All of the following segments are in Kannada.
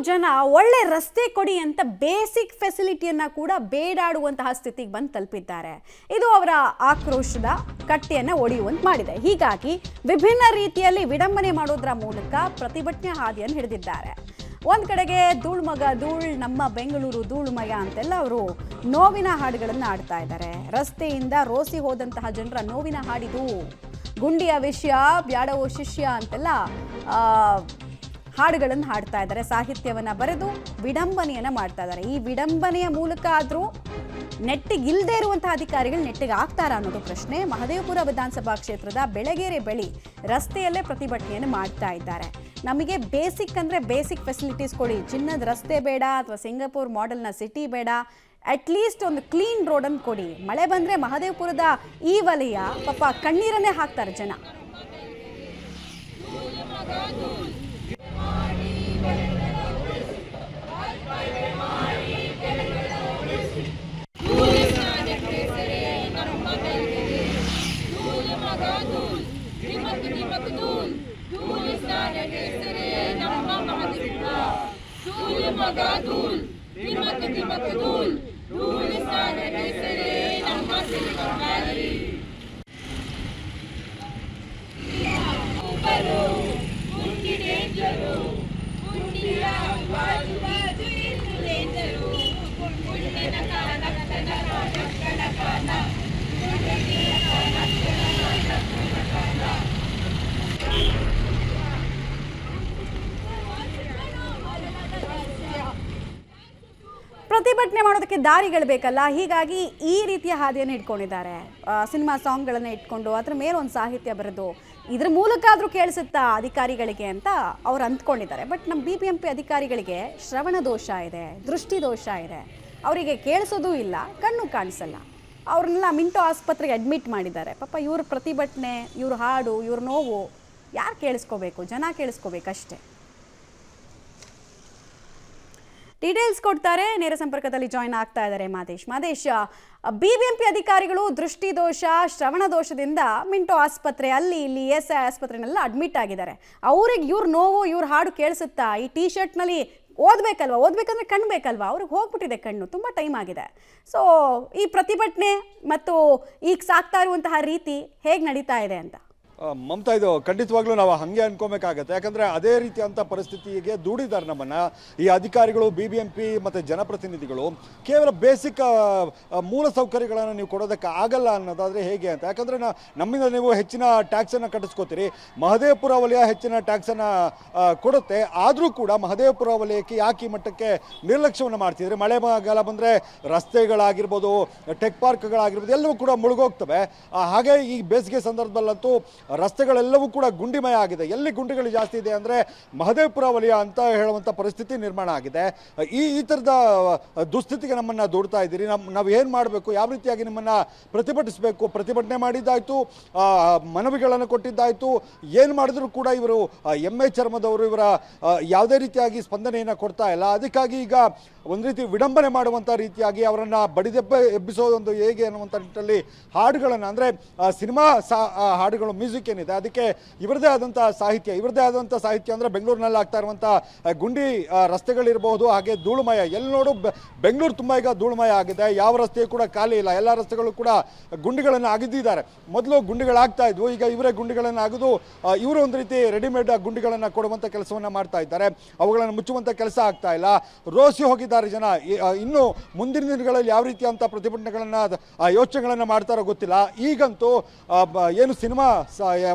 ಜನ ಒಳ್ಳೆ ರಸ್ತೆ ಕೊಡಿ ಅಂತ ಬೇಸಿಕ್ ಫೆಸಿಲಿಟಿಯನ್ನ ಕೂಡ ಬೇಡಾಡುವಂತಹ ಸ್ಥಿತಿಗೆ ಬಂದು ತಲುಪಿದ್ದಾರೆ. ಇದು ಅವರ ಆಕ್ರೋಶದ ಕಟ್ಟೆಯನ್ನು ಒಡೆಯುವಂತೆ ಮಾಡಿದೆ. ಹೀಗಾಗಿ ವಿಭಿನ್ನ ರೀತಿಯಲ್ಲಿ ವಿಡಂಬನೆ ಮಾಡೋದ್ರ ಮೂಲಕ ಪ್ರತಿಭಟನೆ ಹಾದಿಯನ್ನು ಹಿಡಿದಿದ್ದಾರೆ. ಒಂದು ಕಡೆಗೆ ಧೂಳ್ ಮಗ ಧೂಳ್, ನಮ್ಮ ಬೆಂಗಳೂರು ಧೂಳುಮಯ ಅಂತೆಲ್ಲ ಅವರು ನೋವಿನ ಹಾಡುಗಳನ್ನು ಆಡ್ತಾ ಇದ್ದಾರೆ. ರಸ್ತೆಯಿಂದ ರೋಸಿ ಹೋದಂತಹ ಜನರ ನೋವಿನ ಹಾಡಿದು, ಗುಂಡಿಯ ವಿಷಯ ಬ್ಯಾಡವೋ ಶಿಷ್ಯ ಅಂತೆಲ್ಲ ಹಾಡುಗಳನ್ನು ಹಾಡ್ತಾ ಇದ್ದಾರೆ. ಸಾಹಿತ್ಯವನ್ನು ಬರೆದು ವಿಡಂಬನೆಯನ್ನು ಮಾಡ್ತಾ ಇದ್ದಾರೆ. ಈ ವಿಡಂಬನೆಯ ಮೂಲಕ ಆದರೂ ನೆಟ್ಟಿಗೆ ಇಲ್ಲದೆ ಇರುವಂತಹ ಅಧಿಕಾರಿಗಳು ನೆಟ್ಟಿಗೆ ಆಗ್ತಾರಾ ಅನ್ನೋದು ಪ್ರಶ್ನೆ. ಮಹದೇವಪುರ ವಿಧಾನಸಭಾ ಕ್ಷೇತ್ರದ ಬೆಳಗೆರೆ ಬಳಿ ರಸ್ತೆಯಲ್ಲೇ ಪ್ರತಿಭಟನೆಯನ್ನು ಮಾಡ್ತಾ ಇದ್ದಾರೆ. ನಮಗೆ ಬೇಸಿಕ್ ಅಂದರೆ ಬೇಸಿಕ್ ಫೆಸಿಲಿಟೀಸ್ ಕೊಡಿ, ಚಿನ್ನದ ರಸ್ತೆ ಬೇಡ ಅಥವಾ ಸಿಂಗಾಪುರ್ ಮಾಡೆಲ್ನ ಸಿಟಿ ಬೇಡ, ಅಟ್ಲೀಸ್ಟ್ ಒಂದು ಕ್ಲೀನ್ ರೋಡನ್ನು ಕೊಡಿ. ಮಳೆ ಬಂದರೆ ಮಹದೇವಪುರದ ಈ ವಲಯ ಪಾಪ ಕಣ್ಣೀರನ್ನೇ ಹಾಕ್ತಾರೆ ಜನ. ಪ್ರತಿಭಟನೆ ಮಾಡೋದಕ್ಕೆ ದಾರಿಗಳು ಬೇಕಲ್ಲ, ಹೀಗಾಗಿ ಈ ರೀತಿಯ ಹಾದಿಯನ್ನು ಇಟ್ಕೊಂಡಿದ್ದಾರೆ. ಸಿನಿಮಾ ಸಾಂಗ್ಗಳನ್ನು ಇಟ್ಕೊಂಡು ಅದ್ರ ಮೇಲೆ ಒಂದು ಸಾಹಿತ್ಯ ಬರೆದು ಇದ್ರ ಮೂಲಕ ಆದರೂ ಕೇಳಿಸುತ್ತಾ ಅಧಿಕಾರಿಗಳಿಗೆ ಅಂತ ಅವ್ರು ಅಂದ್ಕೊಂಡಿದ್ದಾರೆ. ಬಟ್ ನಮ್ಮ BBMP ಅಧಿಕಾರಿಗಳಿಗೆ ಶ್ರವಣ ದೋಷ ಇದೆ, ದೃಷ್ಟಿ ದೋಷ ಇದೆ, ಅವರಿಗೆ ಕೇಳಿಸೋದೂ ಇಲ್ಲ, ಕಣ್ಣು ಕಾಣಿಸಲ್ಲ. ಅವ್ರನ್ನೆಲ್ಲ ಮಿಂಟೋ ಆಸ್ಪತ್ರೆಗೆ ಅಡ್ಮಿಟ್ ಮಾಡಿದ್ದಾರೆ. ಪಾಪ ಇವ್ರ ಪ್ರತಿಭಟನೆ, ಇವ್ರ ಹಾಡು, ಇವ್ರ ನೋವು ಯಾರು ಕೇಳಿಸ್ಕೋಬೇಕು? ಜನ ಕೇಳಿಸ್ಕೋಬೇಕಷ್ಟೇ. ಡೀಟೇಲ್ಸ್ ಕೊಡ್ತಾರೆ, ನೇರ ಸಂಪರ್ಕದಲ್ಲಿ ಜಾಯಿನ್ ಆಗ್ತಾ ಇದ್ದಾರೆ ಮಾದೇಶ್. BBMP ಅಧಿಕಾರಿಗಳು ದೃಷ್ಟಿ ದೋಷ, ಶ್ರವಣ ದೋಷದಿಂದ ಮಿಂಟೋ ಆಸ್ಪತ್ರೆ, ಅಲ್ಲಿ ಇಲ್ಲಿ ESI ಆಸ್ಪತ್ರೆನೆಲ್ಲ ಅಡ್ಮಿಟ್ ಆಗಿದ್ದಾರೆ. ಅವ್ರಿಗೆ ಇವ್ರ ನೋವು, ಇವ್ರ ಹಾಡು ಕೇಳಿಸುತ್ತಾ? ಈ ಟೀ ಶರ್ಟ್ನಲ್ಲಿ ಓದಬೇಕಲ್ವಾ? ಓದಬೇಕಂದ್ರೆ ಕಣ್ಣು ಬೇಕಲ್ವಾ? ಅವ್ರಿಗೆ ಹೋಗ್ಬಿಟ್ಟಿದೆ ಕಣ್ಣು, ತುಂಬ ಟೈಮ್ ಆಗಿದೆ. ಸೊ ಈ ಪ್ರತಿಭಟನೆ ಮತ್ತು ಈಗ ಸಾಕ್ತಾ ಇರುವಂತಹ ರೀತಿ ಹೇಗೆ ನಡೀತಾ ಇದೆ ಅಂತ? ಮಮತಾ, ಇದು ಖಂಡಿತವಾಗ್ಲೂ ನಾವು ಹಾಗೆ ಅನ್ಕೋಬೇಕಾಗತ್ತೆ. ಯಾಕಂದರೆ ಅದೇ ರೀತಿಯಂಥ ಪರಿಸ್ಥಿತಿಗೆ ದೂಡಿದ್ದಾರೆ ನಮ್ಮನ್ನು ಈ ಅಧಿಕಾರಿಗಳು, BBMP ಮತ್ತು ಜನಪ್ರತಿನಿಧಿಗಳು. ಕೇವಲ ಬೇಸಿಕ್ ಮೂಲ ಸೌಕರ್ಯಗಳನ್ನು ನೀವು ಕೊಡೋದಕ್ಕೆ ಆಗಲ್ಲ ಅನ್ನೋದಾದರೆ ಹೇಗೆ ಅಂತ. ಯಾಕಂದರೆ ನಮ್ಮಿಂದ ನೀವು ಹೆಚ್ಚಿನ ಟ್ಯಾಕ್ಸನ್ನು ಕಟ್ಟಿಸ್ಕೋತೀರಿ. ಮಹದೇವಪುರ ವಲಯ ಹೆಚ್ಚಿನ ಟ್ಯಾಕ್ಸನ್ನು ಕೊಡುತ್ತೆ, ಆದರೂ ಕೂಡ ಮಹದೇವಪುರ ವಲಯಕ್ಕೆ ಯಾಕೆ ಈ ಮಟ್ಟಕ್ಕೆ ನಿರ್ಲಕ್ಷ್ಯವನ್ನು ಮಾಡ್ತಿದ್ರಿ? ಮಳೆಗಾಲ ಬಂದರೆ ರಸ್ತೆಗಳಾಗಿರ್ಬೋದು, ಟೆಕ್ ಪಾರ್ಕ್ಗಳಾಗಿರ್ಬೋದು, ಎಲ್ಲವೂ ಕೂಡ ಮುಳುಗೋಗ್ತವೆ. ಹಾಗೆ ಈ ಬೇಸಿಗೆ ಸಂದರ್ಭದಲ್ಲಂತೂ ರಸ್ತೆಗಳೆಲ್ಲವೂ ಕೂಡ ಗುಂಡಿಮಯ ಆಗಿದೆ. ಎಲ್ಲಿ ಗುಂಡಿಗಳು ಜಾಸ್ತಿ ಇದೆ ಅಂದರೆ ಮಹದೇವಪುರ ವಲಯ ಅಂತ ಹೇಳುವಂಥ ಪರಿಸ್ಥಿತಿ ನಿರ್ಮಾಣ ಆಗಿದೆ. ಈ ಥರದ ದುಸ್ಥಿತಿಗೆ ನಮ್ಮನ್ನು ದೂಡ್ತಾ ಇದ್ದೀರಿ. ನಾವು ಏನು ಮಾಡಬೇಕು, ಯಾವ ರೀತಿಯಾಗಿ ನಿಮ್ಮನ್ನು ಪ್ರತಿಭಟಿಸಬೇಕು? ಪ್ರತಿಭಟನೆ ಮಾಡಿದ್ದಾಯಿತು, ಮನವಿಗಳನ್ನು ಕೊಟ್ಟಿದ್ದಾಯಿತು, ಏನು ಮಾಡಿದ್ರು ಕೂಡ ಇವರು MA ಚರ್ಮದವರು ಇವರ ಯಾವುದೇ ರೀತಿಯಾಗಿ ಸ್ಪಂದನೆಯನ್ನು ಕೊಡ್ತಾ ಇಲ್ಲ. ಅದಕ್ಕಾಗಿ ಈಗ ಒಂದು ರೀತಿ ವಿಡಂಬನೆ ಮಾಡುವಂಥ ರೀತಿಯಾಗಿ ಅವರನ್ನು ಬಡಿದೆಬ್ಬ ಎಬ್ಬಿಸೋದೊಂದು ಹೇಗೆ ಅನ್ನುವಂಥ ನಿಟ್ಟಲ್ಲಿ ಹಾಡುಗಳನ್ನು, ಅಂದರೆ ಸಿನಿಮಾ ಹಾಡುಗಳು, ಮ್ಯೂಸಿಕ್ ಏನಿದೆ ಅದಕ್ಕೆ ಇವರದೇ ಆದಂಥ ಸಾಹಿತ್ಯ ಅಂದರೆ ಬೆಂಗಳೂರಿನಲ್ಲಿ ಆಗ್ತಾ ಇರುವಂಥ ಗುಂಡಿ ರಸ್ತೆಗಳಿರಬಹುದು, ಹಾಗೆ ಧೂಳುಮಯ. ಎಲ್ಲಿ ನೋಡು ಬೆಂಗಳೂರು ತುಂಬ ಈಗ ಧೂಳುಮಯ ಆಗಿದೆ. ಯಾವ ರಸ್ತೆ ಕೂಡ ಖಾಲಿ ಇಲ್ಲ, ಎಲ್ಲ ರಸ್ತೆಗಳು ಕೂಡ ಗುಂಡಿಗಳನ್ನು ಅಗೆದಿದ್ದಾರೆ. ಮೊದಲು ಗುಂಡಿಗಳಾಗ್ತಾ ಇದ್ವು, ಈಗ ಇವರೇ ಗುಂಡಿಗಳನ್ನು ಅಗೆದು ಇವರು ಒಂದು ರೀತಿ ರೆಡಿಮೇಡ್ ಗುಂಡಿಗಳನ್ನು ಕೊಡುವಂಥ ಕೆಲಸವನ್ನು ಮಾಡ್ತಾ ಇದ್ದಾರೆ. ಅವುಗಳನ್ನು ಮುಚ್ಚುವಂಥ ಕೆಲಸ ಆಗ್ತಾ ಇಲ್ಲ. ರೋಸಿ ಹೋಗಿದ್ದಾರೆ ಜನ. ಇನ್ನು ಮುಂದಿನ ದಿನಗಳಲ್ಲಿ ಯಾವ ರೀತಿಯಂಥ ಪ್ರತಿಭಟನೆಗಳನ್ನು, ಯೋಚನೆಗಳನ್ನು ಮಾಡ್ತಾರೋ ಗೊತ್ತಿಲ್ಲ. ಈಗಂತೂ ಏನು ಸಿನಿಮಾ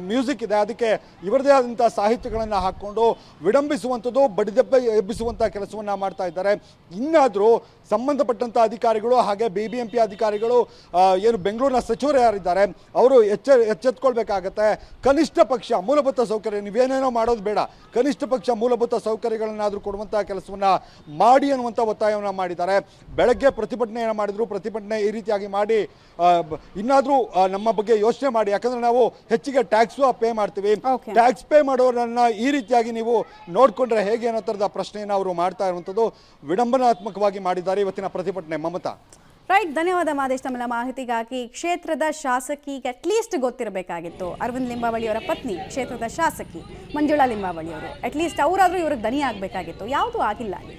ಮ್ಯೂಸಿಕ್ ಇದೆ, ಅದಕ್ಕೆ ಇವರದೇ ಆದಂಥ ಸಾಹಿತ್ಯಗಳನ್ನು ಹಾಕ್ಕೊಂಡು ವಿಡಂಬಿಸುವಂಥದ್ದು, ಬಡಿದೆಬ್ಬ ಎಬ್ಬಿಸುವಂಥ ಕೆಲಸವನ್ನು ಮಾಡ್ತಾ ಇದ್ದಾರೆ. ಇನ್ನಾದರೂ ಸಂಬಂಧಪಟ್ಟಂಥ ಅಧಿಕಾರಿಗಳು, ಹಾಗೆ BBMP ಅಧಿಕಾರಿಗಳು, ಏನು ಬೆಂಗಳೂರಿನ ಸಚಿವರು ಯಾರಿದ್ದಾರೆ ಅವರು ಎಚ್ಚೆತ್ಕೊಳ್ಬೇಕಾಗತ್ತೆ. ಕನಿಷ್ಠ ಪಕ್ಷ ಮೂಲಭೂತ ಸೌಕರ್ಯ, ನೀವೇನೇನೋ ಮಾಡೋದು ಬೇಡ, ಕನಿಷ್ಠ ಪಕ್ಷ ಮೂಲಭೂತ ಸೌಕರ್ಯಗಳನ್ನಾದರೂ ಕೊಡುವಂಥ ಕೆಲಸವನ್ನು ಮಾಡಿ ಅನ್ನುವಂಥ ಒತ್ತಾಯವನ್ನು ಮಾಡಿದ್ದಾರೆ. ಬೆಳಗ್ಗೆ ಪ್ರತಿಭಟನೆಯನ್ನು ಮಾಡಿದ್ರು. ಪ್ರತಿಭಟನೆ ಈ ರೀತಿಯಾಗಿ ಮಾಡಿ ಇನ್ನಾದರೂ ನಮ್ಮ ಬಗ್ಗೆ ಯೋಚನೆ ಮಾಡಿ. ಯಾಕಂದರೆ ನಾವು ಹೆಚ್ಚಿಗೆ ಟ್ಯಾಕ್ಸು ಪೇ ಮಾಡ್ತೀವಿ. ಟ್ಯಾಕ್ಸ್ ಪೇ ಮಾಡೋರನ್ನ ಈ ರೀತಿಯಾಗಿ ನೀವು ನೋಡಿಕೊಂಡ್ರೆ ಹೇಗೆ ಅನ್ನೋ ಥರದ ಪ್ರಶ್ನೆಯನ್ನು ಅವರು ಮಾಡ್ತಾ ಇರುವಂಥದ್ದು ವಿಡಂಬನಾತ್ಮಕವಾಗಿ ಮಾಡಿದ್ದಾರೆ ಇವತ್ತಿನ ಪ್ರತಿಭಟನೆ. ಮಮತಾ, ರೈಟ್, ಧನ್ಯವಾದ ಮಾದೇಶ್ ತಮ್ಮೆಲ್ಲ ಮಾಹಿತಿಗಾಗಿ. ಕ್ಷೇತ್ರದ ಶಾಸಕಿಗೆ ಅಟ್ಲೀಸ್ಟ್ ಗೊತ್ತಿರಬೇಕಾಗಿತ್ತು. ಅರವಿಂದ್ ಲಿಂಬಾವಳಿ ಅವರ ಪತ್ನಿ ಕ್ಷೇತ್ರದ ಶಾಸಕಿ ಮಂಜುಳಾ ಲಿಂಬಾವಳಿ ಅವರು, ಅಟ್ಲೀಸ್ಟ್ ಅವರಾದರೂ ಇವ್ರಿಗೆ ದನಿ ಆಗಬೇಕಾಗಿತ್ತು. ಯಾವುದೂ ಆಗಿಲ್ಲ ಅಲ್ಲಿ.